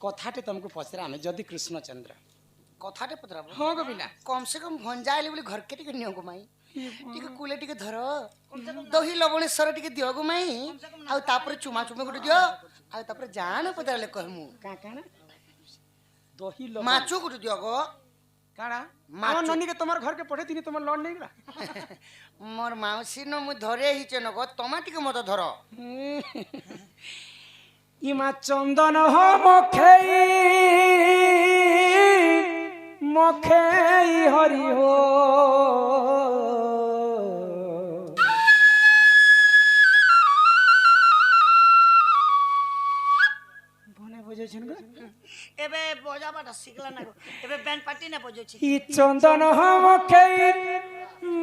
कथाटे तुमको पचरा आमे जदि कृष्णचंद्र कथाटे पचरा हाँ गो बिना कम से कम भंजा आइले बोली घर के टिके नियो गो माई टिके कुले टिके धर दही लवणेश्वर टिके दियो गो माई आ तापर चुमा चुमे गुटे दियो आ तापर जान पचराले कहमु का काना दही लो माचो गुटे दियो गो काना मां ननी के तुम्हार घर के पठे दिनी तुम लड़ नहीं गला मोर माउसी न मु धरे हिचे न गो तमा टिके मत धर इमा चंदन हो मखेई मखेई हरि हो बने बजे छन गो एबे बजाबाटा सिखला ना गो एबे बैंड पार्टी ना बजो छी ई चंदन हो मखेई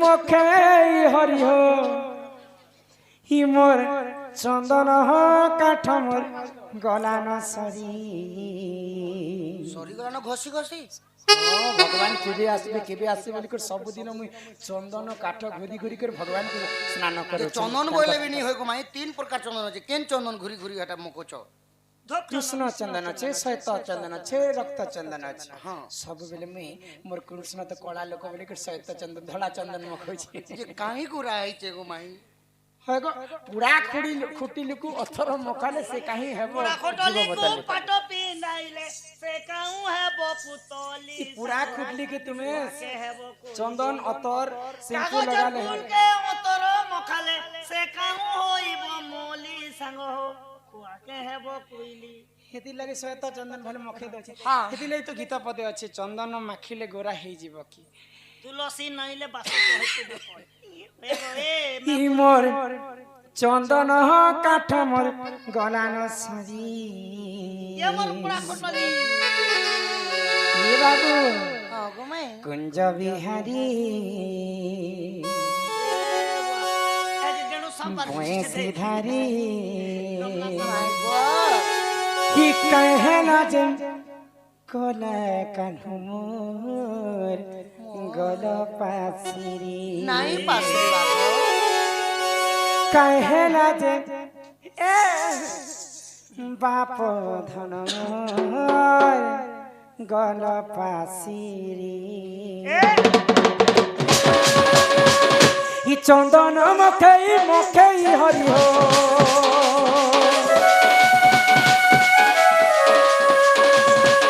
मखेई हरि हो ही मोर चंदन हो काठ मोर गला न सरी सरी गला न घसी घसी भगवान केबे आसबे बोली कर सब दिन मुई चंदन काठ घुरी घुरी कर भगवान को स्नान करे चंदन बोले भी नहीं होय गो माई तीन प्रकार चंदन अछि केन चंदन घुरी घुरी हटा मकोचो कृष्ण चंदन छे श्वेत चंदन छे रक्त चंदन छे हां सब बेले में मोर कृष्ण तो कला लोक बोली कर श्वेत चंदन धला चंदन मखो छे जे काहे को राय छे गो माई हेगो पूरा खुटी लिकु अथर मखाले से काहे हेबो पूरा खोटली को पाटो पिनाइले से काऊ हेबो पुतली पूरा खुटली के तुम्हें चंदन अतर सिंपल लगा ले फूल के अतर मखाले से काऊ होइबो मोली संग हो कुआ के हेबो कोइली हेति लगे श्वेत चंदन भले मखे दो छे हां हेति लई तो गीत पदे अछि चंदन माखिले गोरा हेइ जीव की तुलसी नइले बासो कहते पड़े ई मोर चंदन हो काठ मोर गला न सरी ये मोर पूरा खोटली ये बाबू हां गो मैं कुंज बिहारी आज डेणु संपर्क भैंसी धारी माय गॉड ही कहला जे कोला कान्हु मोर गल पासिरी नहीं पासिरी बाबू कहला जे ए बाप धन मोर गल पासिरी ई चंदन मखई हरि हो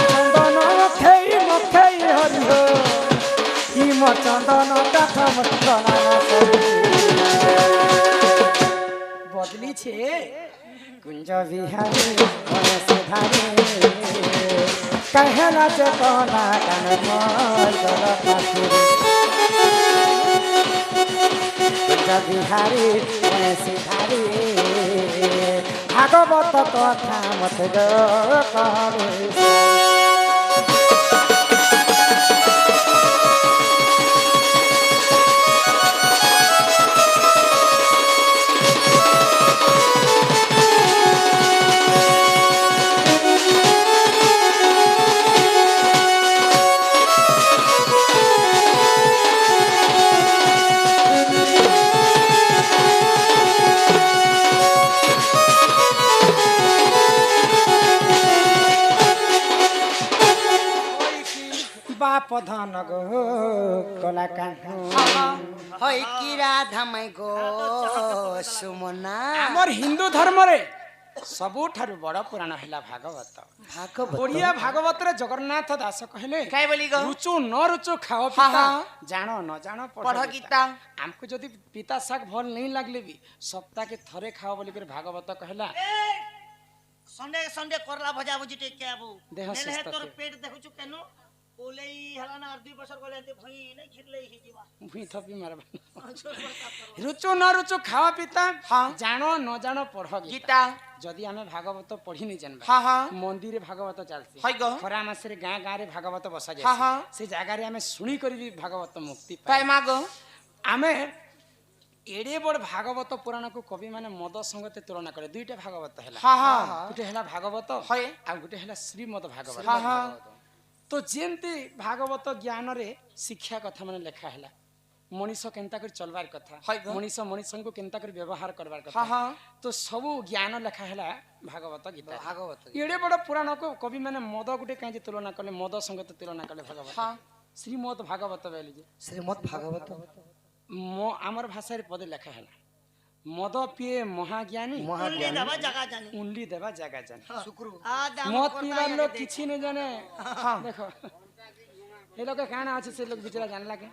चंदन मखई हरि हो ई म चंदन काठ बदली छे कुंज बिहारी से धारी कहला जे कोना कान मोर गल पासिरी कुंज बिहारी से धारी भागवत कथा मत गो कहबे बाप धन गो कला कान्हु होय की राधा माई गो सुमना हमर हिंदू धर्म रे सबु ठारु बड़ पुराण हैला भागवत ओडिया भागवत रे जगन्नाथ दास कहले काय बोली गो रुचु न रुचु खाओ पिता जानो न जानो पढ़ गीता हमको जदी पिता साग भल नहीं लागले भी सप्ताह के थरे खाओ बोली कर भागवत कहला संडे संडे करला भजा भुजी टे के आबू देह नेले तोर पेट देखु केनो ओलेई हला ना 2 बছর গলে তে ভই নাই খিরলেই হি जीवा भुई थपी मारबा रुचु न रुचु खाओ पिता जानो न जानो पढ़ गीता जदी हमें भागवत पढ़ी नहीं जानबा हां हां मंदिर रे भागवत चलसी हई गो खरा मास रे गां गां रे भागवत बसा जाय हां से जागा रे हमें सुनी करी भागवत मुक्ति पाए मागो हमें एडे बड़ भागवत पुराण को कवि माने मद संगते तुलना करे दुईटा भागवत हैला हां हां गुटे हैला भागवत हय आ गुटे हैला श्रीमद भागवत हां तो जेंती भागवत ज्ञान रे शिक्षा कथा माने लेखा हैला মଣିষ কেনতা করে চলবার কথা হয় গো। মনিষ মনিষଙ୍କୁ কেনতা করে ব্যবহার করবার কথা হ্যাঁ হ্যাঁ তো ସବୁ ଜ୍ଞାନ ଲେଖା ହେଲା ଭାଗବତ ଗୀତା ଭାଗବତ ଏଡ଼େ ବଡ଼ ପୁରାଣ କବି ମାନେ ମଦ ଗୋଟେ କାହିଁକି ତୁଳନା କଲେ ମଦ ସଙ୍ଗେ ତ ତୁଳନା କଲେ ଭାଗବତ ହଁ ଶ୍ରୀମଦ୍ ଭାଗବତ ବେଲି ଯେ ଶ୍ରୀମଦ୍ ଭାଗବତ ଆମର ଭାଷାରେ ପଦେ ଲେଖା ହେଲା ମଦ ପିଏ ମହାଜ୍ଞାନୀ ଉଣ୍ଡି ଦେବା ଜାଗା ଜାନି ଶୁକ୍ରୁ ମଦ ପିଇବାର ଲୋକ କିଛି ନ ଜାନେ ଦେଖ ଏ ଲୋକ କାଣା ଅଛି ସେ ଲୋକ ବିଚରା ଜାଣିଲା କେ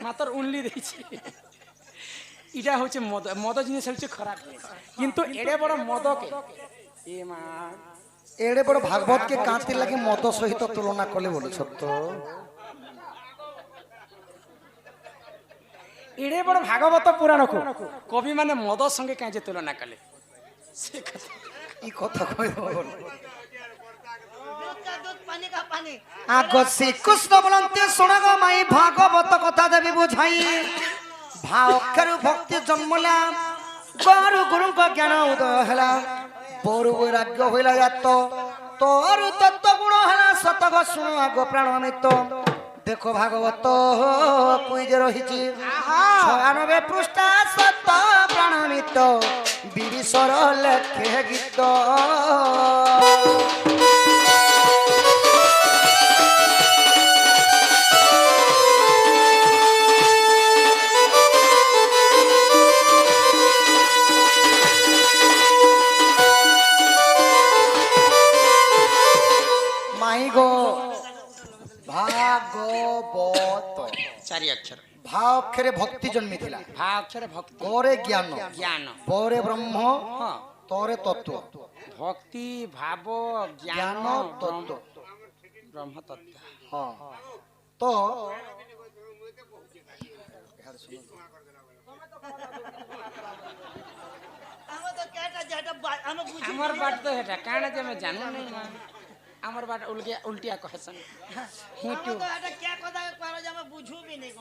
মাত্র উনলি দিয়েছি এটা হচ্ছে মদ মদ জিনিস হচ্ছে খারাপ কিন্তু এড়ে বড় মদকে এ মা এড়ে বড় ভাগবত কে কাঁতি লাগে মদ সহিত তুলনা কলে বলে সত্য এড়ে বড় ভাগবত পুরাণক কবি মানে মদ সঙ্গে কাঁচে তুলনা কলে সে কথা এই কথা কই আগ শ্রীকৃষ্ণ বলন্তে শোনা গো মাই ভাগবত কথা দেবী বুঝাই ভাব অক্ষর ভক্তি জন্মলা গুরু গুরুଙ୍କ জ্ঞান উদয় হেলা বড় বৈরাগ্য হইলা যাত তোর তত্ত্ব গুণ হেলা শতক শুণ আগ প্রাণমিত দেখো ভাগবত কুইজ রহিছি 96 পৃষ্ঠা সত প্রাণমিত বিবিসর লেখে গীত ভাগবত চারি অক্ষর ভা অক্ষরে ভক্তি জন্মিଥିଲା ভা অক্ষরে ভক্তি গরে জ্ঞান জ্ঞান পরে ব্রহ্ম হ্যাঁ তরে তত্ত্ব ভক্তি ভাব জ্ঞান জ্ঞান তত্ত্ব ব্রহ্ম তত্ত্ব হ্যাঁ তো আমার বাট তো এটা কানা যে আমি জানো নাই না আমার বাট উল্টিয়া কহেছন হিটু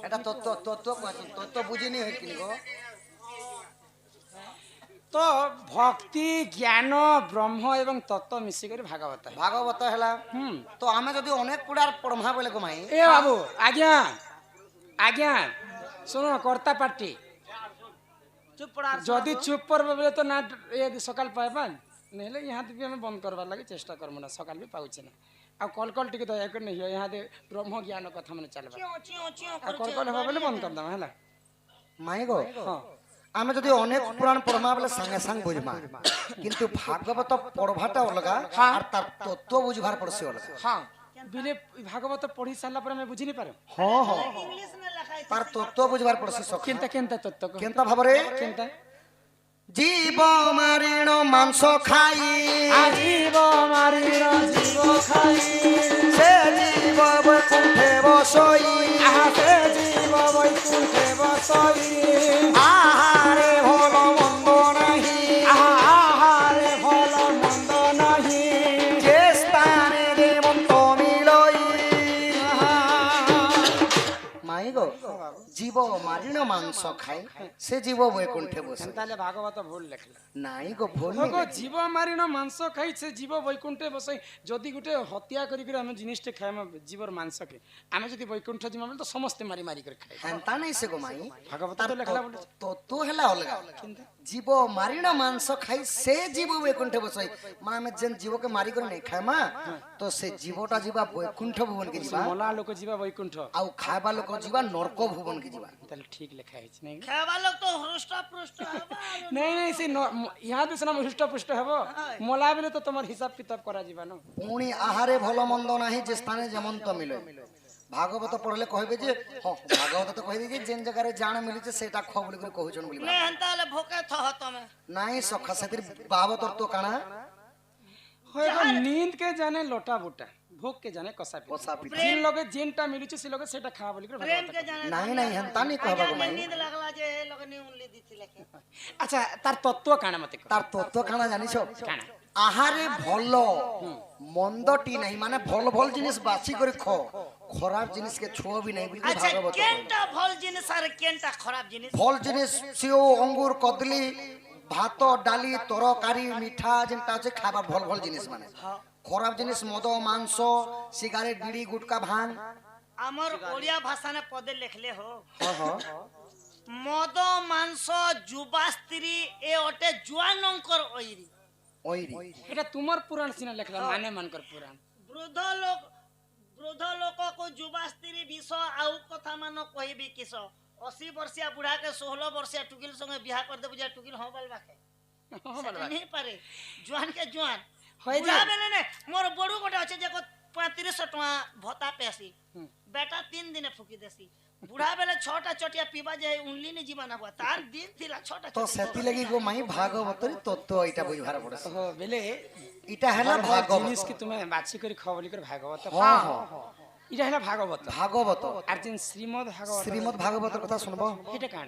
এটা তত্ত্ব তত্ত্ব কইছন তত্ত্ব বুঝিনি হয় কিনি গো তো ভক্তি জ্ঞান ব্রহ্ম এবং তত্ত্ব মিশি করে ভাগবত ভাগবত হেলা তো আমি যদি অনেক পুরার পড়মা বলে কমাই এ বাবু আজ্ঞা আজ্ঞা শুনো কর্তা পার্টি যদি চুপ পড়বে বলে তো না সকাল পাইবান নহলে ইহাতে भी हमें बंद करवार लगे चेष्टा करमु ना सकाल भी पाउछे ना आ कॉल कॉल टिके दया कर नहीं यहाँ दे ब्रह्म ज्ञान कथा माने चलबा आ कॉल कॉल हो बोले बंद कर दम हला মাই গো हां আমি যদি অনেক পুরাণ পড়মা বলে সঙ্গে সঙ্গে বুঝমা কিন্তু ভাগবত পড়ভাটা অলগা আর তার তত্ত্ব বুঝবার পড়ছে অলগা हां बिले भागवत पढ़ी साला पर मैं बुझी नहीं पारो হ্যাঁ হ্যাঁ তার তত্ত্ব বুঝবার পড়ছে সব केनता केनता तत्व को কেনতা ভাবরে केनता জীব মারিণ মাংস খাই आजीव मारीर जीव खाई সে জীব বৈকুণ্ঠে বসই आहा से जीव वैकुंठे बसई আহারে ভল মন্দ নাহি आहारे फल मंद नहीं যে স্থানে দেবন্ত মিলই মাই গো জীব মারিণ মাংস খাই সে জীব বৈকুণ্ঠে বসে তাহলে ভাগবত ভুল লেখলা নাই গো ভুল গো জীব মারিন মাংস খাই সে জীব বৈকুণ্ঠে বসাই যদি গোটে হত্যা করি করে আমি জিনিসটা খাইমা জীবর মাংসকে আমি যদি বৈকুণ্ঠ জিমা বলে তো সমস্ত মারি মারি করে খাই হেনতা নাই সে গো মাই ভাগবত তো লেখলা বলে তত্ত্ব হেলা অলগা জীব মারিণ মাংস খাই সে জীব বৈকুণ্ঠে বসাই মানে আমি যেন জীবকে মারি করে নাই খাই মা তো সে জীবটা ଯିବା বৈকুণ্ঠ ভুবন কে ଯିବା মলা লোক ଯିବା বৈকুণ্ঠ ଆଉ ଖାଇବା ଲୋକ ଯିବା নরক ভুবন কে ଯିବା তাহলে ঠিক লেখা হয়েছে নাই খাଇବା লোক তো হৃষ্ট পৃষ্ট নাই নাই সে ইহা তো সিনা হৃষ্ট পুষ্ট হব মলা বেলে তো তোমার হিসাব কিতাব করা ଯିବା ন পুଣି আহারে ଭଲ মন্দ ନାହିଁ যে স্থানে যেমন তো মিলে ভাগবত পড়লে কইবে যে ভাগবত তো কই যে যেন জায়গায় জাণ মিলিছে সেটা খ বলি করে কହୁଛন বলি নে হেন্তা হলে ভোকে থহ তমে নাই সখা সাথীর বাবতর তো কানা होएगा नींद के जाने लोटा बोटा भूख के जाने कसा কষা পিঠা जिन लोगे जेनटा मिलुचे से लोगे सेटा खा बोली कर প্রেম কে জানে নাই নাই হেনতা নি কহবা গো মাই নীंद লাগলা যে হে লোক নি উনলি দিছিলে কে अच्छा तार तत्व काना मते তার তত্ত্ব কানা জানিছো काना আহারে ভাল মন্দটি নাই মানে ভাল ভাল জিনিস বাছি করে খ খারাপ জিনিসকে ছোবি নাই বলি আচ্ছা ভাগবত কেনটা ভাল জিনিস আর কেনটা খারাপ জিনিস ভাল জিনিস সেও অঙ্গুর কদলি ভাত ডালি তরকারি মিঠা যেটা আছে খাবার ভাল ভাল জিনিস মানে খারাপ জিনিস মদ মাংস সিগারেট বিড়ি গুটকা ভাঙ আমার ওড়িয়া ভাষা নে পদে লেখলে হো হ হ মদ মাংস যুবা স্ত্রী এ অটে জুয়ানঙ্কর ওইরি ওইরি এটা তোমার পুরাণ সিনা লেখলা মানে মানকর পুরাণ বৃদ্ধ লোক যুবা স্ত্রী বিষ আউ কথা মান কহিবি কিস 80 বর্ষিয়া বুড়া কে 16 বর্ষিয়া টুকিল সঙ্গে বিয়া করে দেবু যা টুকিল হবাল বাকে नहीं पारे जुआन के जुआन होय बुढ़ा जे बेले ने मोर बड़ू गोटे अच्छे जे 3500 टका भत्ता पेसी बेटा 3 दिन फुकी देसी बुढ़ा बेले 6टा चटिया पीबा जे उनली ने जीवन हुआ तार दिन थिला 6टा তো সেতি লাগি গো মাই ভাগবতর তত্ত্ব এটা বুঝবার পড়ে हो बेले এটা হলা ভাগবত জিনিস কি তুমি বাছি করে খবলি করে ভাগবত হ্যাঁ হ্যাঁ এটা হলা ভাগবত ভাগবত আর যেন শ্রীমদ ভাগবত শ্রীমদ ভাগবতর কথা শুনবো এটা কাণ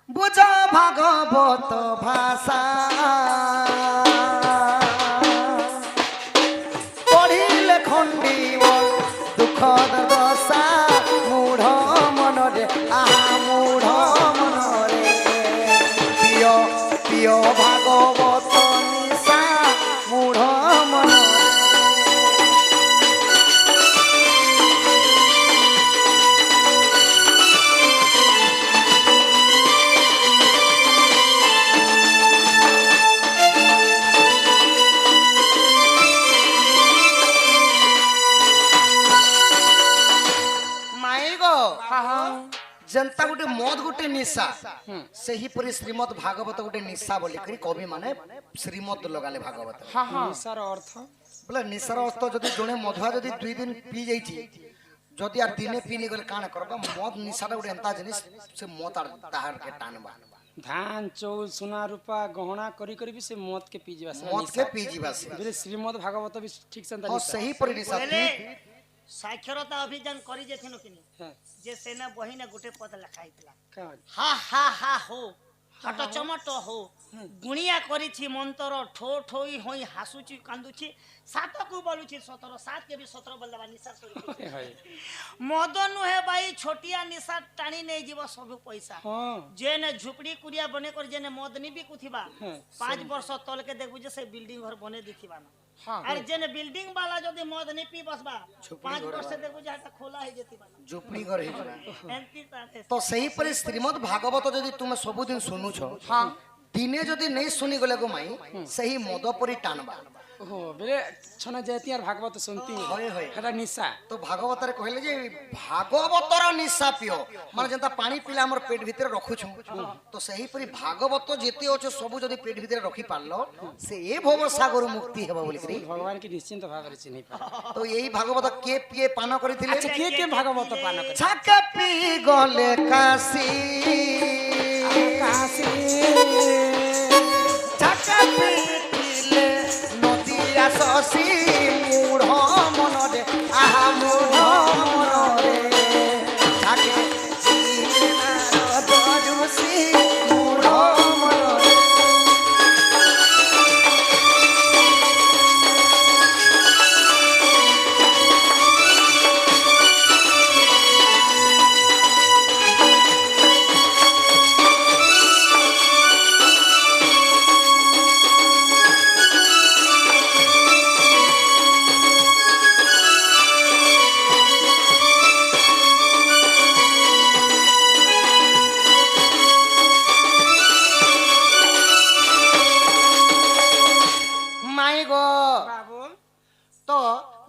বুঝ ভাগবত ভাষা পড়িলে খণ্ডিব দুঃখদ দশা মূঢ় মনরে আহা মূঢ় মনরে প্রিয় প্রিয় ভাগবত নিশা মূঢ় মনরে जनता गोटे मद गोटे निशा से ही परी श्रीमद भागवत गोटे निशा बोली करी कवि माने श्रीमद लगाले भागवत हां हां निशार अर्थ बोले निशार अर्थ जदी जोने मधुआ जदी 2 दिन पी जाईची जदी यार दिने पीनी गले कान करबा मद निशाटा गोटे एंता जिनिस से मत आर ताहार के टानबा धान चौल सोना रूपा गहना करी करी भी से मद के पी जीवा से मद के पी जीवा से फिर श्रीमद भागवत भी ठीक से हां सही परी निशा साक्षरता अभियान करी जेथिनो किनी जे सेना बहिना गुटे पद लखाइतला का हा हा हा हो हट चमट हो गुणिया करिछि मंतर ठो ठोई होई हासुची कांदुछि सात को बोलुछि 17 सात के भी 17 बलवा निशा हाय मद नुहे भाई छोटिया निशा टाणी नै जीव सब पैसा हां जेने झुपड़ी कुरिया बने कर जेने मद नि बिकुथिबा 5 वर्ष तल के देखबु जे से बिल्डिंग घर बने दिथिबा ना हां अरे जेने बिल्डिंग वाला जदी मद नि पी बसबा 5 वर्ष देखबु जे हटा खोला है जेतिबा ना झुपड़ी घर हे एंती ताते तो सही परी श्रीमद भागवत जदी तुम सब दिन सुनु छो हां दिने जदी नहीं सुनी गले गो माई सही मद परी टानबा हो बेले छना जेती यार भागवत सुनती होय होय हटा निशा तो भागवत रे कहले जे भागवतर निशा पियो माने जनता पानी पीला हमर पेट भीतर रखु छु तो सही परी भागवत जेते होछ सब जदी पेट भीतर रखी पारलो से ए भव सागर मुक्ति हेबा बोली करी भगवान की निश्चिंत भाव रे चिन्हि पा तो यही भागवत के पिए पान करिथिले अच्छा के भागवत पान करे छक पी गले काशी काशी छक पी शशि मूढ़ मनरे आहा मूढ़ मनरे मूढ़ मनरे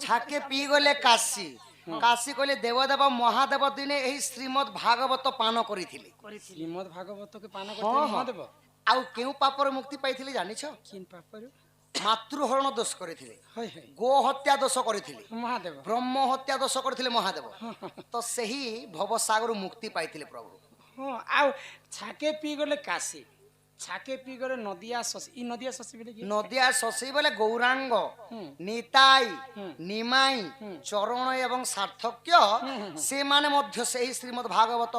छाके पी गले काशी काशी कहले देवदेव महादेव दिने एही श्रीमद भागवत पान करिथिले श्रीमद भागवत के पान करते महादेव आउ केउ पापर मुक्ति पाइथिले जानि छ किन पापर मातृहरण दोष करिथिले होय होय गो हत्या दोष करिथिले महादेव ब्रह्म हत्या दोष करिथिले महादेव तो सही भवसागर मुक्ति पाइथिले प्रभु हां आउ छाके पी गले काशी छाके पी गले नदिया शशि ई नदिया शशि बोले की नदिया शशि बोले गौरांग निताई निमाई चरण एवं सार्थक्य से माने मध्य सही श्रीमद भागवत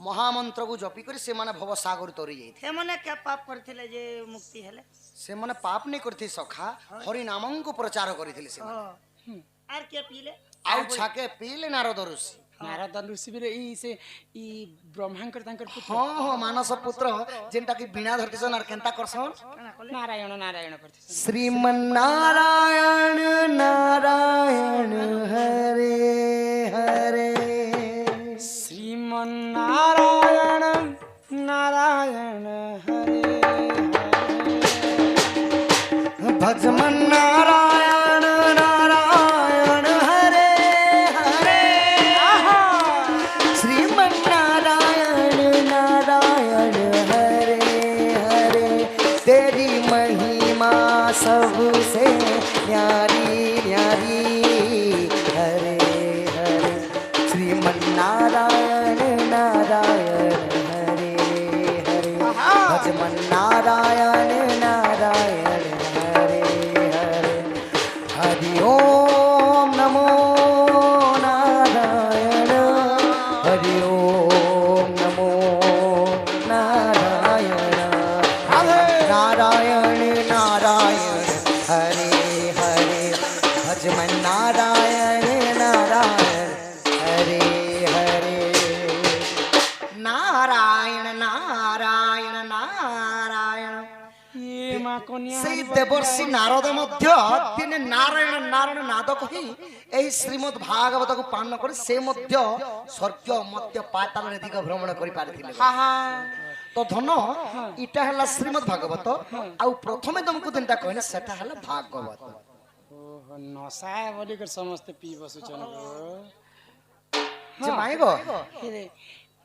महामंत्र को जपी करी से माने भवसागर तरी जाई हे मने के पाप करथिले जे मुक्ति हेले से माने पाप नहीं करथि सखा हरि नामं को प्रचार करिथिले से आर के पीले आउ छाके पीले नारद ऋषि नारद ऋषि भी ई से ई ब्रह्मांकर तांकर पुत्र हां हां मानस पुत्र जेंटा की बिना धरतिसन आर केंता करसन नारायण नारायण करते श्रीमन नारायण नारायण हरे हरे प्रभु से न्यारी न्यारी हरे हरे श्रीमन्नारायण नारायण हरे हरे भजमन नारायण नारायण हरे हरे हरि ओम नमो नारायण हरि ओम नमो नारायण नारायण नारायण हरे हरे भजमन नारायण नारायण हरे हरे नारायण नारायण नारायण ये मां कन्या সেই দেবর্ষি নারদ মধ্য দিনে নারায়ণ নারায়ণ নাদ কহি এই শ্রীমদ ভাগবতକୁ ପାଳନ କରି ସେ ମଧ୍ୟ ସ୍ୱର୍ଗ ମଧ୍ୟ ପାତାଳରେ ଦିଗ ଭ୍ରମଣ କରି ପାରିଥିଲେ ତ ଧନ ଇଟା ହେଲା ଶ୍ରୀମଦ ଭାଗବତ ଆଉ ପ୍ରଥମେ ତମକୁ ଯେନ୍ତା କହିଲେ ସେଟା ହେଲା ଭାଗବତ ओहो नशा बोली कर समस्त पी बसुचन गो ଯେ ମାଇ ଗो हेरे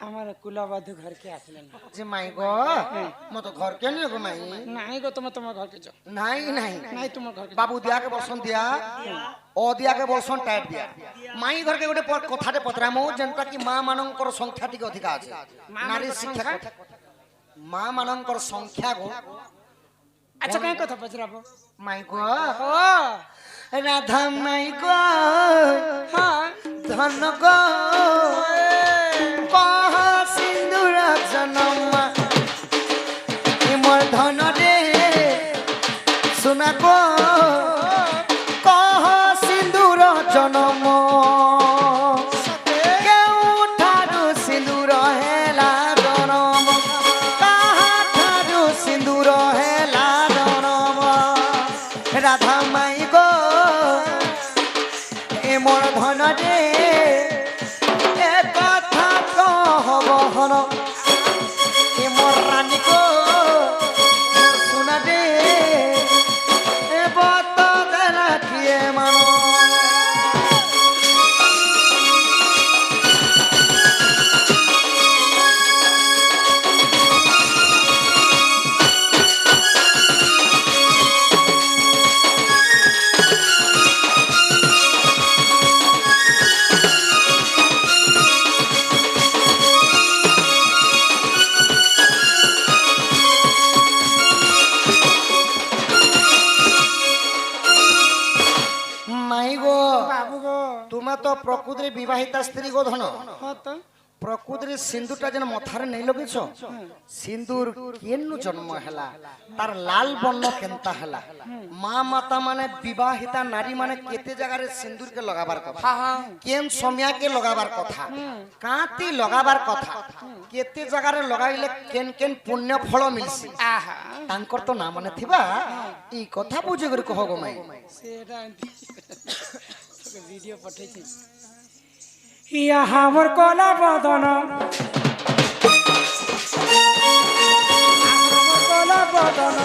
हमारे कुलबधु घर के आसले ना ଯେ ମାଇ ଗो ମୁଁ ତ ଘର କେ ନିଏ ଗो ମାଇ नहीं गो तुम घर के जाओ ନାଇଁ ନାଇଁ नहीं तुम घर के बाबू दिया के बसन दिया ओ दिया के बसन टाइट दिया माई घर के गोटे कथाटे पतरामो जेंता कि मां मानकर संख्या टिके अधिका अछि नारी शिक्षा मां मानकर संख्या गो अच्छा कहीं कथा पचराबो माई गो ओ राधा माई गो हां धन गो कह सिंदूर जन्म मोर धन रे सुना गो कह सिंदूर जन्म केउठारु सिंदूर हेला जन्म काहाठारु सिंदूर हेला जन्म राधा माई गो ए मोर धन रे ए कथा कहबहन ए मोर रानी गो सुना रे ए बत देला किए मानो माई गो बाबू गो तुम तो प्रकृति विवाहिता स्त्री गो धन हां तो प्रकृति सिंदूरटा जेन मथारे नहीं लगेछ सिंदूर केनु जन्म हैला तार लाल बर्ण केनता हैला मां माता माने विवाहिता नारी माने केते जगह रे सिंदूर के लगाबार कथा केन समय के लगाबार कथा काती लगाबार कथा केते जगह रे लगाइले केन केन पुण्य फल मिलसी आहा तांकर तो ना माने थिबा ई कथा बुझे कर कहगो माई सेरा वीडियो पठै छी या हमर कोला बदन कोला बदन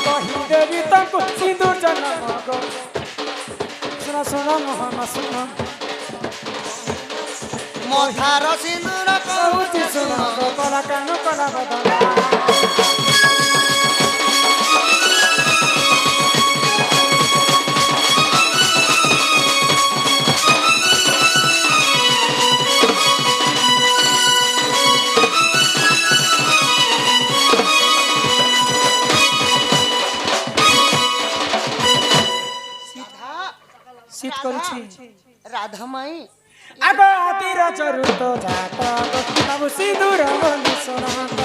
कहि देवी तक सिंदूर जन्म गो सुना सुना मोहन सुना मोथार सिंदूर कहूची सुना गो कोला कानो कोला बदन শীত করছি राधा माई আগ আতির চরুত জাত বাবু সিঁদুর বন্ধু সোনাত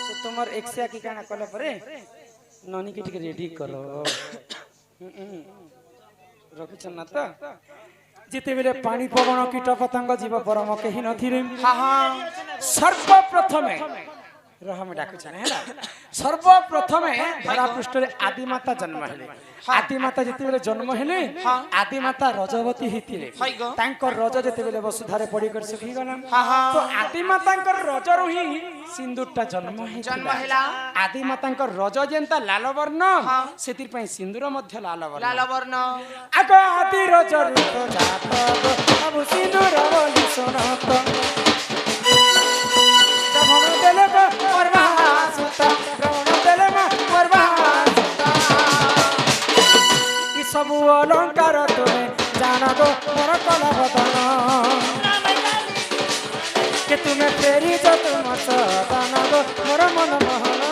সে তোমার এক্সিয়া কি কানা কলে পরে ননি কি টিকে রেডি করো রখিছ না তো যেতেবেলে পানি পবন কীট পতঙ্গ জীব পরম কেহি নথিরে সর্বপ্রথমে रह मैं डाकु छाने है सर्वप्रथमे धरा पृष्ठ रे आदि माता जन्म हेले आदि माता जति बेले जन्म हेले आदि माता रजवती हिथिले तांकर रज जति बेले वसुधारे पड़ी कर सुखी गला तो आदि मातांकर रजरु ही सिंदूरटा जन्म हेला आदि मातांकर रज जेंता लाल वर्ण सेतिर पई सिंदूर मध्य लाल वर्ण आग आदि रज रुत जात अब सिंदूर बोली सुनत भ्रमण देले परवासुता भ्रमण देले परवासुता ई सब अलंकार तुमे जानगो मोर कला बदन के तुम्हें फेरी जो तुम सदानगो मोर मन मोहन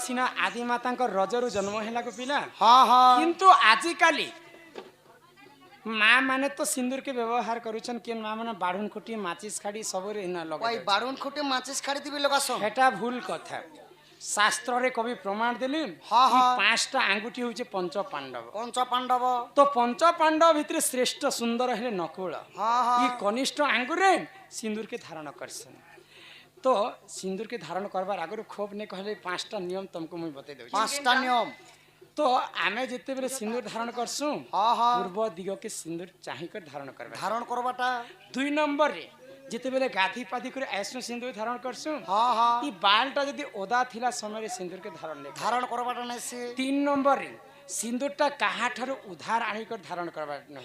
सीना आदि माता रजरु जन्म है पिला किंतु आजिकाली माँ माने तो सिंदूर के व्यवहार करूछन के माँ माने बाढ़ुन खुटी माचिस खाड़ी सब रे न लगे भाई बाढ़ुन खुटी माचिस खाड़ी दिबे लगासो हेटा भूल कथा शास्त्र रे कवि प्रमाण देली पांचटा आंगुठी होचे पंच पांडव तो पंच पांडव भितर श्रेष्ठ सुंदर हेले नकुल ई कनिष्ठ आंगुरे सिंदूर के धारण करसन तो सिंदूर के धारण करबार आगु खोप ने कहले पांचटा नियम तुमको मुई बते दउ पांचटा नियम तो आमे जेते बेले सिंदूर धारण करसु पूर्व दिग के सिंदूर चाहि कर धारण करबाटा 2 नंबर रे जेते बेले गाधी पादी करे ऐसनो सिंदूर धारण करसु ई बालटा जदी ओदा थिला समय रे सिंदूर के धारण करबाटा नै से 3 नंबर रे सिंदूरटा काहा ठारो उधार आनी कर धारण करबाटा नै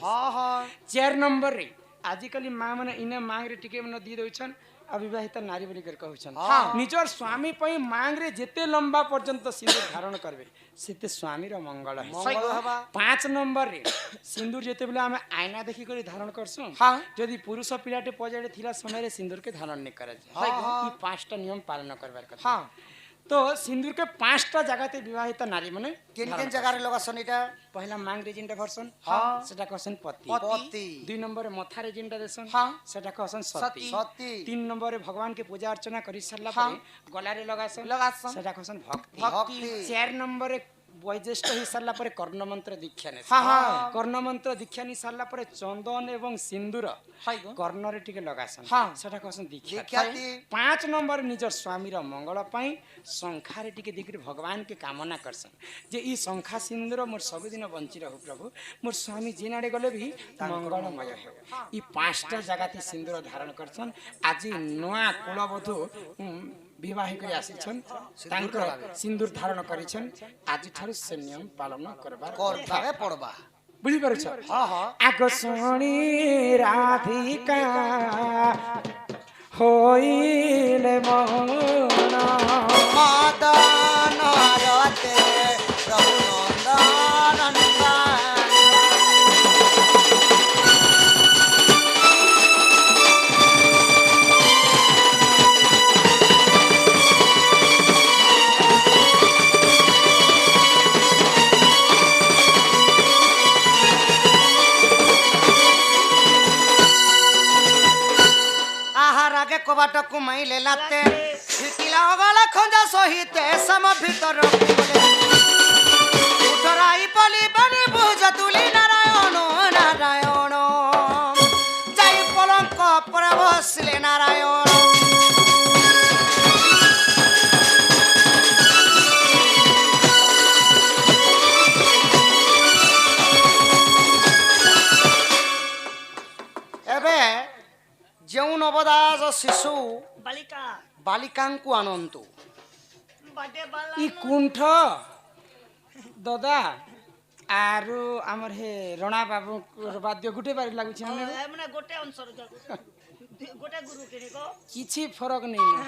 4 नंबर रे आजिकली मां माने इने मांग रे टिके मन दी दउछन अविवाहित नारी बोली कर कहउछन निजर स्वामी पई मांग रे जेते लंबा पर्यंत सिंदूर धारण करबे सेते स्वामी रो मंगल है 5 नंबर रे सिंदूर जेते बेले हम आईना देखि करी धारण करसु यदि पुरुष पिलाटे पजाडे थिला समय रे सिंदूर के धारण नै करे ई 5टा नियम पालन करबार कथा तो सिंदूर के 5टा जगहते विवाहित नारी माने केन केन जगह रे लगासन इटा पहला मांग रे जिंडा भरसन सेटा कहसन पति 2 नंबर रे मथा रे जिंडा देसन सेटा कहसन सती 3 नंबर रे भगवान के पूजा अर्चना करि सरला परे गला रे लगासन सेटा कहसन भक्ति 4 नंबर रे वैज्येष्ठ ही सरला परे कर्ण मंत्र दीक्षा ने कर्ण मंत्र दीक्षा नि सरला परे चंदन एवं सिंदूर कर्ण रे टिके लगासन सेटा कहसन दीक्षा 5 नंबर निजर स्वामी रो मंगल पई शंखा रे टिके दिकरी भगवान के कामना करसन जे ई शंखा सिंदूर मोर सब दिन बंची रहु प्रभु मोर स्वामी जिनाडे गले भी मंगलमय हो ई 5टा जगहती सिंदूर धारण करसन आजि नया कुलवधु विवाह कर आसिछन तांकर सिंदूर धारण करिछन आज ठारु से नियम पालन करबार पड़बा बुझी परछ आगो सोनी राधिका होइले मन मदन रते प्रभु नंदन कबाट कुमाइले लाते हिकिला गला खंजा सहिते सम भीतर उठराई पली बनी बुझ तुली नारायण नारायण जाई पलंक पर बसले नारायण एबे जेउ नवदास शिशु बालिकांकु आनंतु ई कुंठ दादा आरो हमर हे रणा बाबू बाद्य गुटे बारी लागुछि हमने মানে গোটে অংশর গোটে গুরু কিনি কো किछि फरक नहीं ना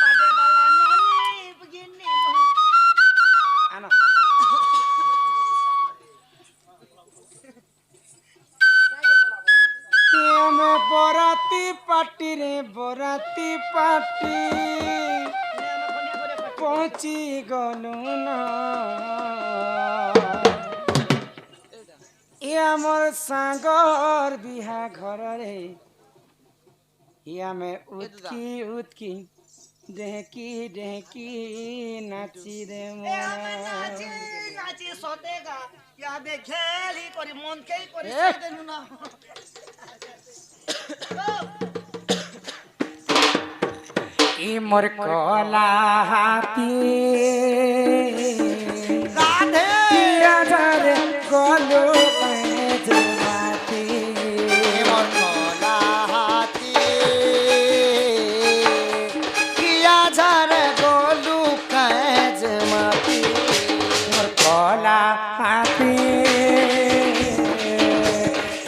বাদে বালা ননি গিনি आनो हमें बराती पार्टी रे बराती पार्टी पहुंची गलु ना ए हमर सांगर बिहा घर रे या में उतकी उतकी ढेकी ढेकी नाची रे मोना নাচি নাচি সতেগা ইয়াদে খেলি করি মন খেই করি এ! দেনু না ई मोर कोला हाथी राधे पिया धरे गोलू पैज माती मोर कोला हाथी किया झर गोलू कैज माती मोर कोला हाथी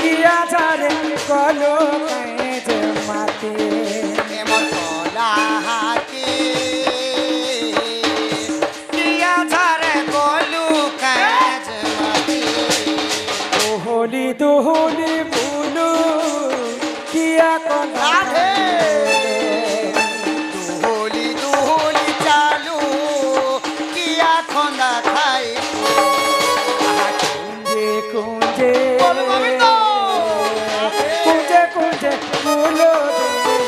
पिया धरे गोलू पैज माती मोर कोला हाथी किया झर गोलू कैज माती होली दोहोली बोलू किया कोला राधे दुहोली दुहोली चालू किया खोंदा खाई कुंजे कुंजे बोल गोविंद कुंजे कुंजे बोलो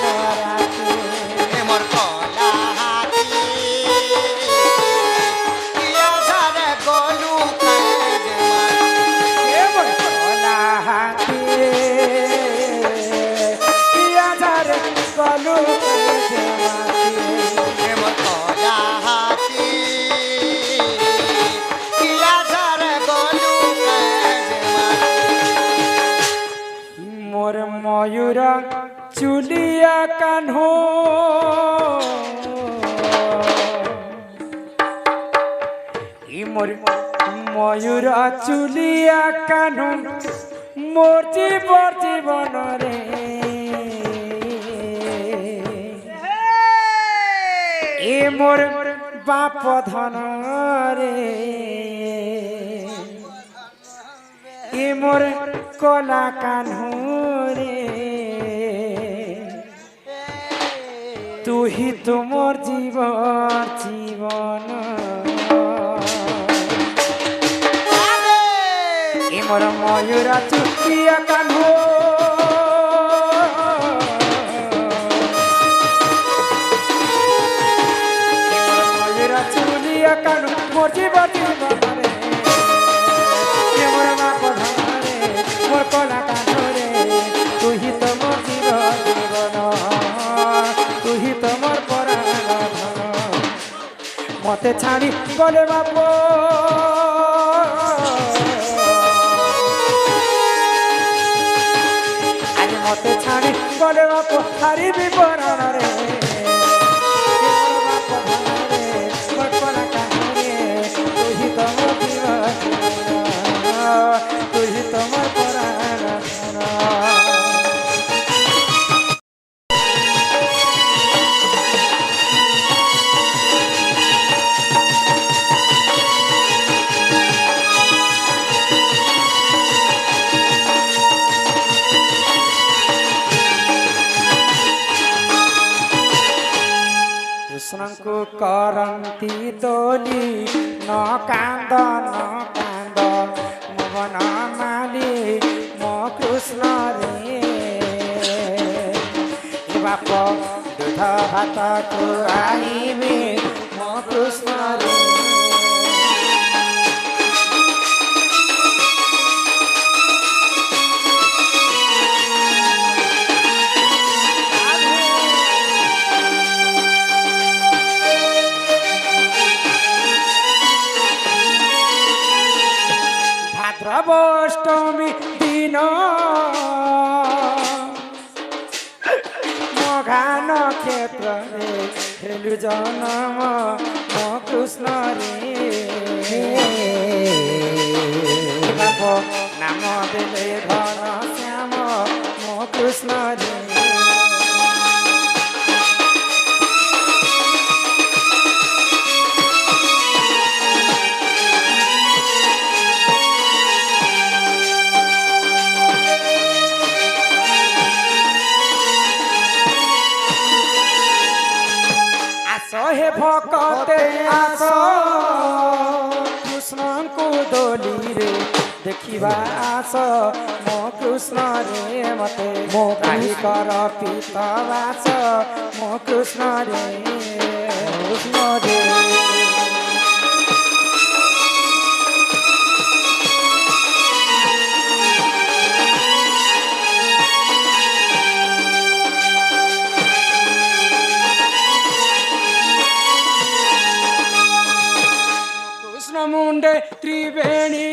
राती मोर कोला हाथी किया झर गोलू कैज माती मोर कोला हाथी किया धर गोलू पैज माती मोर कोला हाथी किया झर गोलू कैज माती मोर मयूर चुलिया कान्हो ई मोर मयूर चुलिया कान्हो मोर जीवन रे ए मोर बाप धन रे ए मोर कला कान्हो रे तू ही तुमर जीवन ए मोर मयूरा चुकिया कान्हो ए मोर मयूरा चुलिया कान्हो मोर जीवन रे ए मोर बाप धन रे मोर कला कान्हो रे तू ही तुमर जीवन तू ही तुमर पराण धन मते छाड़ी गले बाप आज मते छाड़ी गले बाप हारी भी पराण रे मोर बाप धन रे मोर कला कान्हो रे तू ही तुमर जीवन तू ही तुमर पराण धन कृष्णଙ୍କୁ କରନ୍ତି ଦୋଲି ନ କାନ୍ଦ ମୋ ମନ ମାଲି ମୋ କୃଷ୍ଣ ରେ ଏ ବାପ ଦୁଧ ଭାତ ଖୁଆଇବେ ମୋ କୃଷ୍ଣ ରେ ভাদ্রবষ্টমী দিন মঘা নক্ষত্রে ହେଲୁ ଜନମ ମୋ କୃଷ୍ଣ ରେ ବାପ ନାମ ଦେଲେ ଘନ ଶ୍ୟାମ ମୋ କୃଷ୍ଣ ରେ हे भकते आस कृष्ण को दोली रे देखिबा आस मो कृष्ण रे मते मो काही कर पीतवास मो कृष्ण रे कृष्ण रे मुंडे त्रिवेणी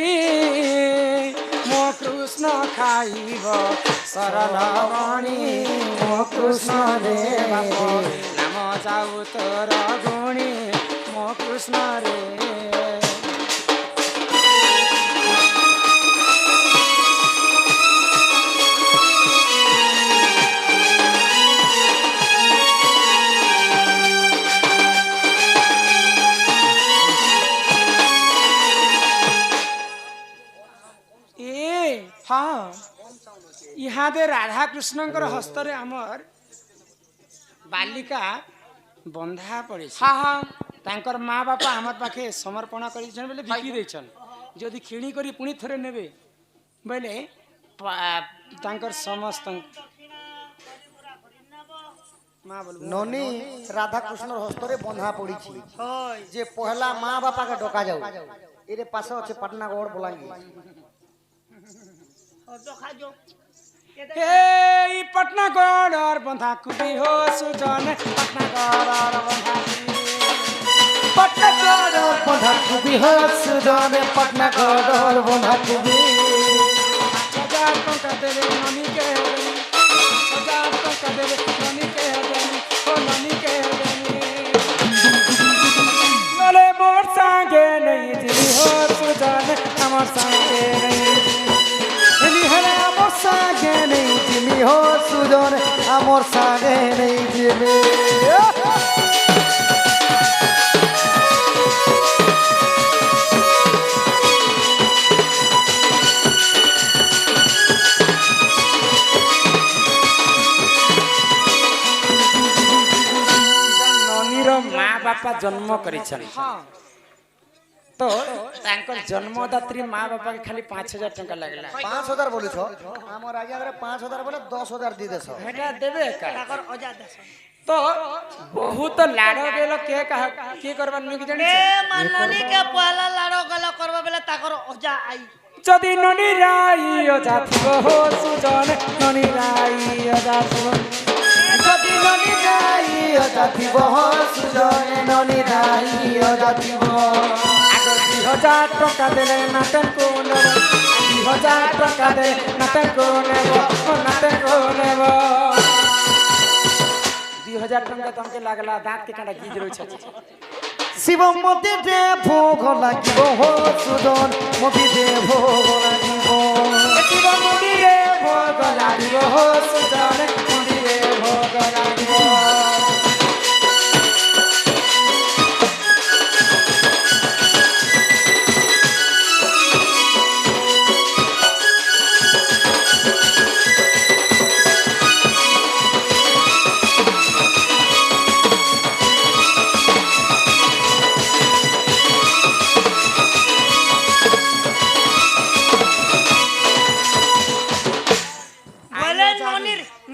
मो कृष्ण खाइब सरल वाणी मो कृष्ण रे नाम जाऊ तोर गुणी मो कृष्ण रे हाँ इहादे राधा कृष्णकर हस्तरे आमर बालिका बंधा पड़े हाँ हाँ तांकर माँ बापा आमर पाखे समर्पण कर बोले बिकी देछन जदि खिणी करी पुणी थरे नेबे बोले तांकर समस्त ननी राधा कृष्ण हस्तरे बंधा पड़ी जे पहला माँ बापा के डका जाऊ एरे पास अच्छे पटना गौड़ बोलांगी ए पटना गौड़ और बंधा कुदी हो सुजन पटना गौड़ और बंधा पटना गौड़ और बंधा कुदी हो सुजन पटना गौड़ और बंधा कुदी 1000 टका देवे ननी के 1000 टका देवे ननी के ओ ननी के नले मोर संगे नहीं दिली हो सुजन हमर संगे नहीं आमर सागे नहीं जिमी हो सुजन आमर सागे नहीं जिमी ननीर माँ बापा जन्म करिछन तो तांकर जन्मदात्री माँ बापा के खाली 5000 टका लगला 5000 बोली छो हमर आगे अगर 5000 बोले 10000 दी देसो हेटा देबे का ताकर अजा देस तो बहुत लाडो गेलो के कहा के करबा नु की जानि ए मननी के पहला लाडो गला करबा बेले ताकर अजा आई जदि ननी राई अजा थिबो हो सुजन ननी राई अजा थिबो जदि ननी राई अजा थिबो हो सुजन ननी राई अजा थिबो 2000 टका देले नाटन को नेब 2000 टका दे नाटन को नेब 2000 टका तमके लागला दांत के कांडा गीज रोइ छ शिव मते दे भोग लागिबो हो सुजन मते दे भोग लागिबो शिव मते भोग लागिबो हो सुजन मते भोग लागिबो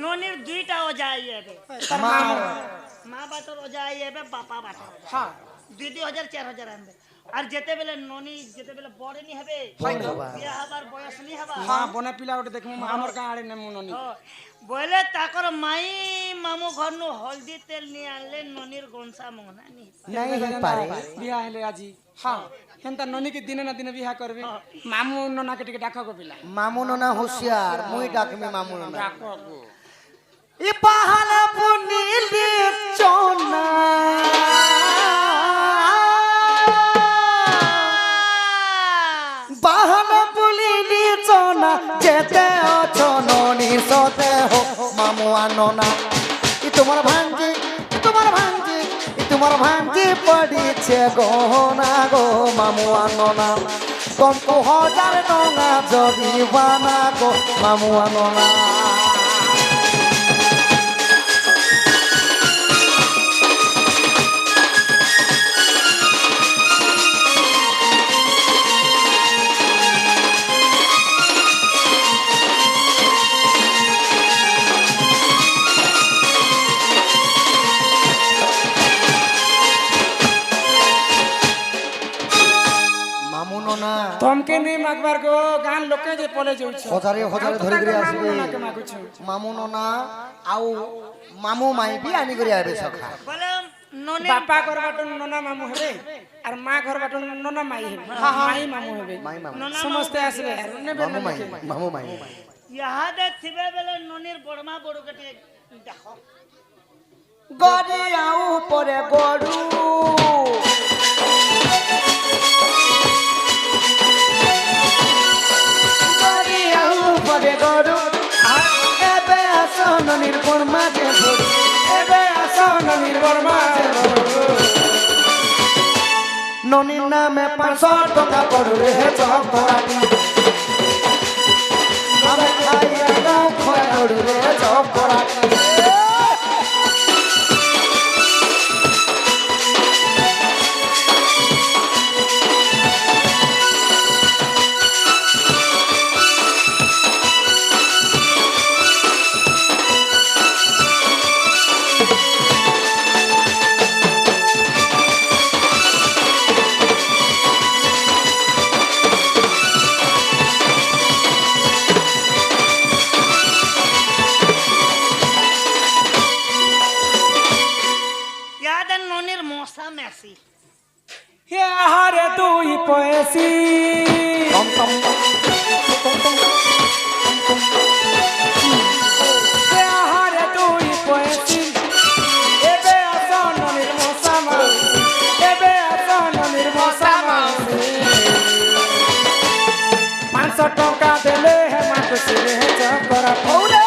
ननीर दुईटा अजा आई एबे माँ बातर अजा आई एबे बापा बातर हां 2000 4000 आनबे আর যেতে বেলে ননি যেতে বেলে বড় নি হবে বিয়া হবার বয়স নি হবা हां बना पिला ओटे देखमु हमर का आड़े नेमु ननी বলে তাকর মাই মামু ঘর नु हल्दी तेल নি आनले ननीर गोंसा मंगना नी नहीं है पारे बिया हेले आजी हां हेंता ननी के दिन ना दिन बिया करबे मामू नना के टिके डाको को पिला मामू नना होशियार मुई डाकमी मामू नना डाको को ই পাহাল বুনিলি চনা বাহাল বুলিলি চনা যেতে অচননি সতে হো মামু আননা ই তোমার ভাঙ্গি তোমার ভাঙ্গি পড়িছে গহনা গো মামু আননা কমকো হাজার টঙ্কা জরিমানা গো মামু আননা তমকে নেই মাগবার গো গান লোকে যে পলে যাউছ হজারে হজারে ধরে করে আসবে মাগুছ মামু ননা আউ মামু মাই বি আনি করে আবে সখা বলে ননি বাপা ঘর বাটন ননা মামু হবে আর মা ঘর বাটন ননা মাই হবে মাই মামু হবে মাই মামু সমস্ত আসবে আর নেবে মামু মাই মামু মাই ইহাদে থিবে বেলে ননির বড়মা বড় কেটে দেখো গড়ি আউ পরে গড়ু গড়ি আউ পরে গড়ু এবে আসন নির্বণ মাঝে ধরু এবে আসন নির্ভর মাঝে ননির নামে 500 টাকা পড়ু রে চকরাটি আমি খাইয়া গাও খড়ু রে চকরাটি ইয়াদে ননির মশা মেসি হে আহারে তুই পয়সি টম টম হে আহারে তুই পয়সি এবে আসন নির্মসা মাসি এবে আসন নির্মসা মাসি 500 টাকা দেলে হে মাকুসি রে চকরা পৌরে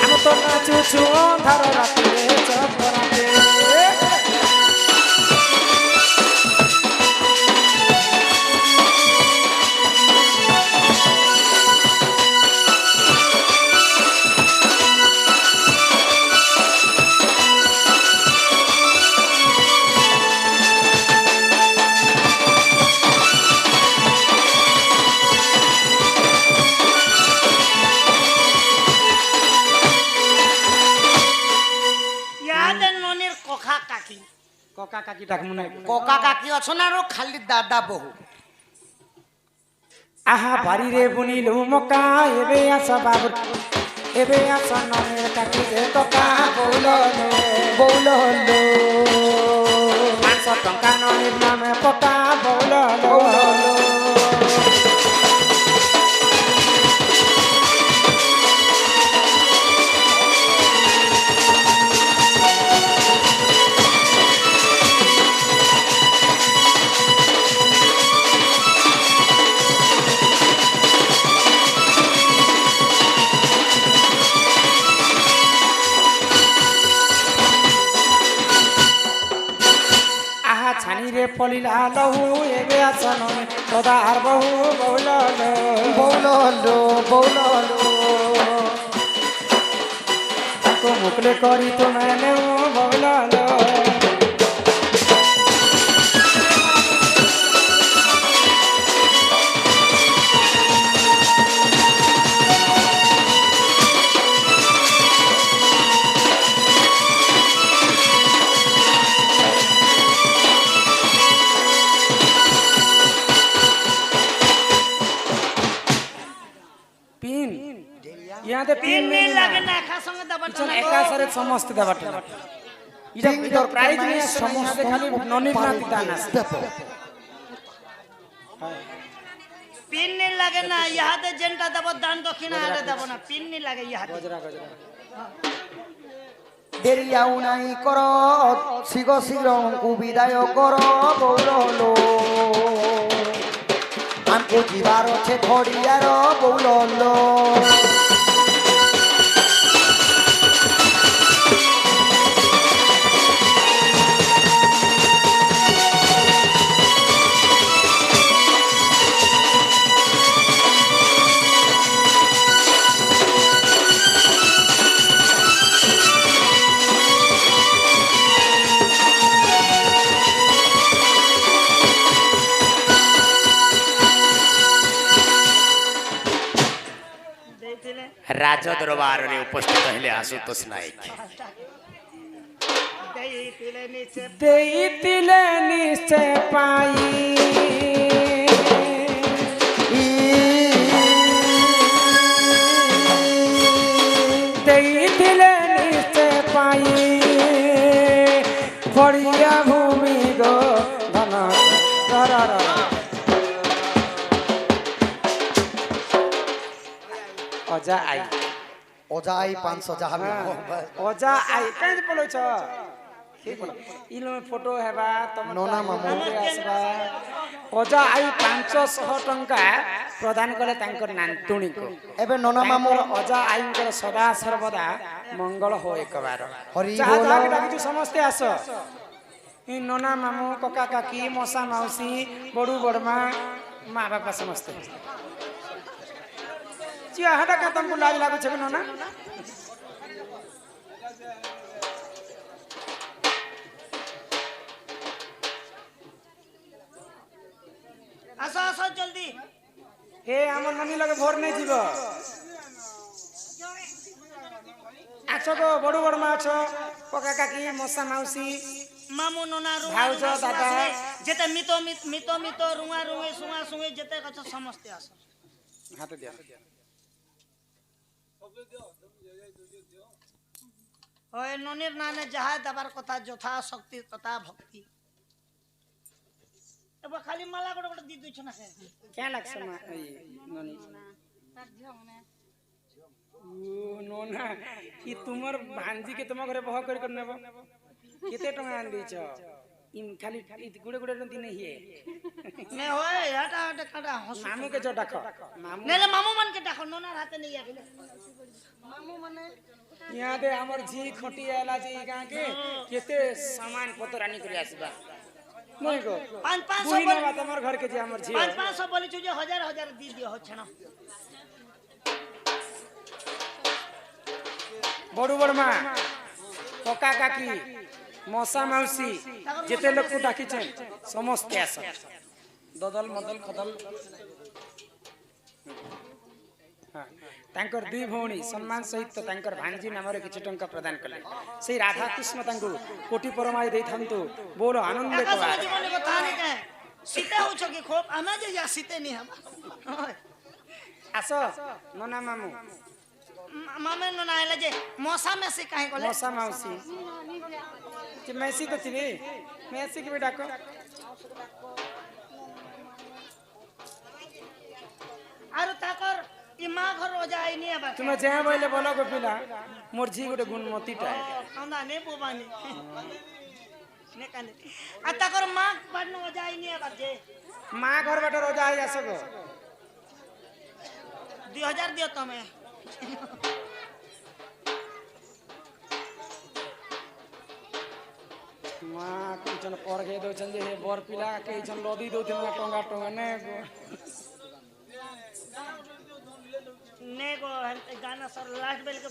আমি তো নাচুছু অন্ধার রাতে চকরাতে ইয়াদে ননির কোখা কাকি ককা কাকি ডাক মনে কোকা কাকি অছন আর খালি দাদা বহু আহা বাড়িরে বুনিলু মকা এবে আসা বাবু এবে আসা ননের কাকি দে ককা বৌলো বৌল 500 টঙ্কা ননির নামে পকা বৌলো আহা ছানিরে পলিলা লহু এবে আসা ননে সদার বহু বৌলো বৌল তাকো মুকলে করি তো মানে বৌলো পিন ইয়াতে পিন তিন নেই লাগে না একা সঙ্গে দাবার পিছন একা সারে সমস্ত দেবাটা এটা প্রাইজ নিয়ে সমস্ত খালি ননির নাতি দান আছে पिन नहीं लगे ना यहाँ जेनटा देव दान दक्षिणा हारे देव ना पिन नहीं लगे यहाँ गजरा गजरा দেরি আউ নাই কর শীঘ্র শীঘ্র অঙ্কু বিদায় কর বৌললো আমকু ଯିବାର ଅଛି খড়িয়ার বৌললো राज दरबार में उपस्थित हेले आशुतोष नायक ଦେଇଥିଲେ ନିଶ୍ଚୟ ପାଇ ଦେଇଥିଲେ ନିଶ୍ଚୟ ପାଇ ପଡ଼ିଆ ଭୂମି ଗো ଧନ ଅଜା ଆଇ অজাই 500 যাহাবি অজা আই কাজ পড়ছ ইলো ফটো হেবা তম ননা মামু আসবা অজা আই 500 টঙ্কা প্রদান কলে তাঙ্কর নান্তুণী কো এবে ননা মামু অজা আইঙ্কর সদা সর্বদা মঙ্গল হো একবার হরি যাহা বল যাহা ডাকিছু সমস্তে আস ই ননা মামু ককা কাকি মশা মাউসী বড়ু বড়মা মা বাবা সমস্তে চিয়া হাটা কা তমকু লাজ লাগুছে ননা আসো আসো জলদি হে আমার ননি লগে ভোর নেই যাব আছো গো বড় বড় মা আছো ককা কাকি মশা মাউসী মামু ননা রুঙা ভাউজ, রুঙা সুঙা দাদা। সুঙে, যেতে মিতো মিতো মিতো রুঙা রুঙে সুঙা সুঙে যেতে গছ সমস্তে আসো হাতে দিয়া ওই ননির নানে যাহা দেবার কথা যথা শক্তি তথা ভক্তি এবার খালি মালা করে করে দি দিছ না কেন লাগছে মা এই ননি ও ননা কি তোমার ভাঞ্জি কে তোমার ঘরে বহ করে নেব কেতে টাকা আন দিছ ইম খালি গুড়ে গুড়ে দিন হিয়ে নে হয় এটা এটা কাটা হস মামু কে जो ডাকো মামু নেলে মামু মান কে ডাকো ননার হাতে নেই আইলে মামু মানে यहाँ दे हमर जी खटी आला जी गां के केते सामान पत्र आनी करी आसबा नहीं गो 500 बुही ना बात हमर घर के जी हमर जी 500 बोली छु जे हजार हजार दी दियो हो छना बड़ू बड़मा कका काकी मौसा मौसी जेते लोग को डाकी छन समस्त आस ददल मदल खदल हां तांकर दुई भौणी सम्मान सहित तांकर भांजी नामर किछि टंका प्रदान कले से राधा कृष्ण तांको कोटि परमाई देई थांतु बोलो आनंद एका को जीवन কথা নি কে सीते हो छ कि खूब आना जे या सीते नहीं हम आसो नना मामू मामे नना आइला जे मौसा में से काहे कोले मौसा मौसी कि मैसी तो थी मैसी के भी डाको आरो ताकर ई मां घर हो जाय नहीं अब तुम जे बोले बोलो गो पिला मोर जी गोटे गुणमती टाए अंदा ने बोबानी ने काने आ ताकर मां बाड हो जाय नहीं अब जे मां घर बाटे रोजा आई आसो गो 2000 दियो तमे मां किचन पर गे दो चंजे हे बोर पिला के जन लोदी दो दिन टंगा टंगा ने गो ने गो गाना सर लास्ट बेल के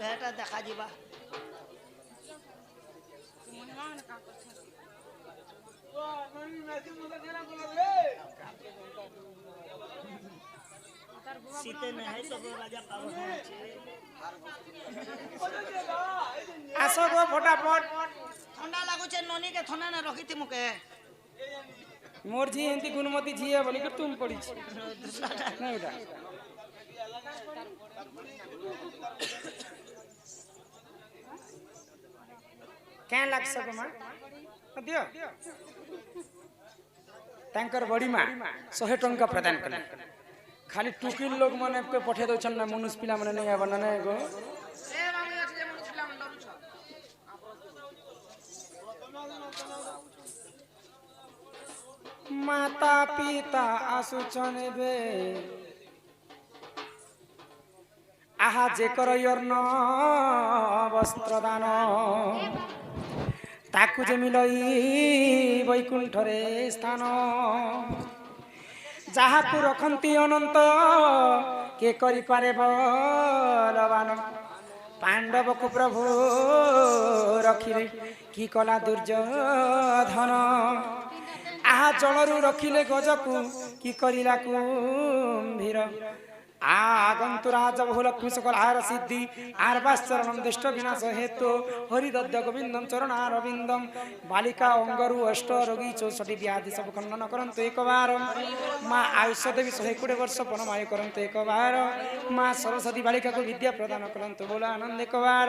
हेटा देखा जीबा सीते ने है तो राजा पाव आसो गो फटाफट ठंडा लागु छे ननी के ठंडा ना रखी थी मुके मोर जी एंती गुणमती जी है बोली कि तुम पड़ी छी नहीं बेटा क्या लाग सको मां दियो तांकर बड़ी मां 100 टंका प्रदान कले खाली टुकिल लोग माने के पठे दउछन ना मनुष्य पिला माने नहीं आबन ना एगो माता पिता आसुचन बे आहा जे करयर्न वस्त्रदान ताकु जे मिलई वैकुंठरे स्थान जाहाकु रखंती अनंत के करि पारे बलवान पांडव को प्रभु रखिले की कला दुर्योधन आहा जलरू रखिले गजकु की करिला कुंभीर आगंतुराज बहुल कुशकल आहार सिद्धि आर्वाश्चरणम दुष्ट विनाश हेतु हरिदद्य गोविंदम चरणारविंदम बालिका अंगरु अष्ट रोगी 64 व्याधि सब खंडन करंतु एक बार माँ आयुष देवी 120 वर्ष पनमाय करंतु एक बार माँ सरस्वती बालिका को विद्या प्रदान करंतु बोला आनंद एक बार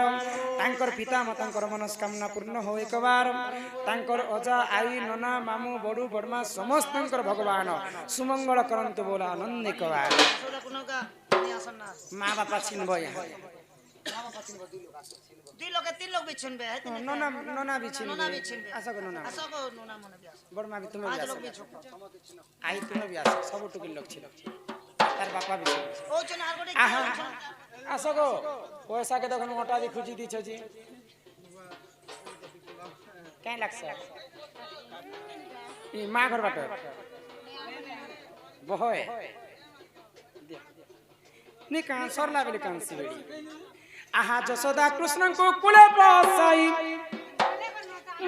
तांकर पिता मातांकर मनस्कामना पूर्ण हो एक बार तांकर अजा आई नना मामू बड़ू बड़मा समस्तंकर भगवान सुमंगल करंतु बोला आनंद एक बार माँ बापा छिनबो यहाँ दुई लोग तीन लोग भी छिनबे है नोना नोना भी छिनबे नोना भी छिनबे आशा को नोना मने भी आसो बड़मा भी तुम्हें भी पांच लोग भी आशा छोको आई तुम्हें भी आशा सब टुकिल लोग छिलो तार बापा भी छिलो ओ चन आर गोटे आहा आशा को पैसा के देखन मोटा दी खुजी दी छी काय लागछ ई माँ घर बाटे बहोय नी कान सरला बेले कान सिबेडी आहा जसोदा कृष्ण को कुले बसाई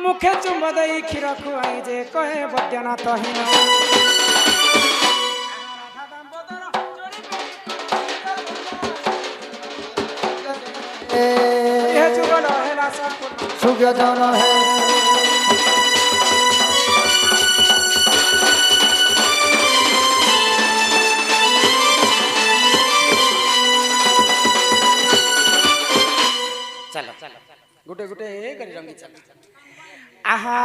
मुखे चुंब दई खीर खुआई जे कहे बद्यनाथ हिन ए जुगल हेला सब सुगजन है चलो गुटे गुटे करी रंगी चल आहा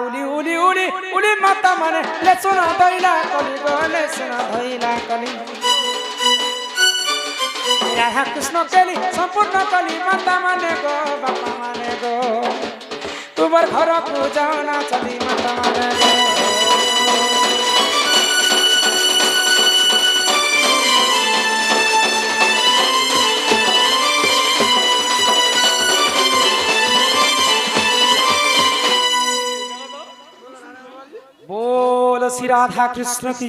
उली उली उली उली माता माने ले सुना धइला कली गले सुना धइला कली राधा कृष्ण केली संपूर्ण कली माता माने गो बापा माने गो तुमर घर को जाना चली माता माने गो बोल श्री राधा कृष्ण की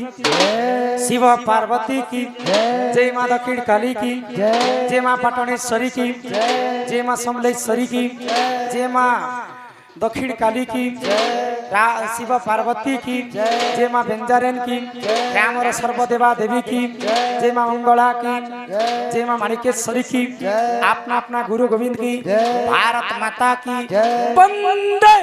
शिव पार्वती की जय माँ दक्षिण काली की जय माँ पटनेश्वरी की जय माँ समलेश्वरी की जय माँ दक्षिण काली की शिव पार्वती की जय माँ बेंजारेन की रामर सर्वदेवा देवी की जय माँ मंगला की जय माँ माणिकेश्वरी की अपना अपना गुरु गोविंद की भारत माता की वंदे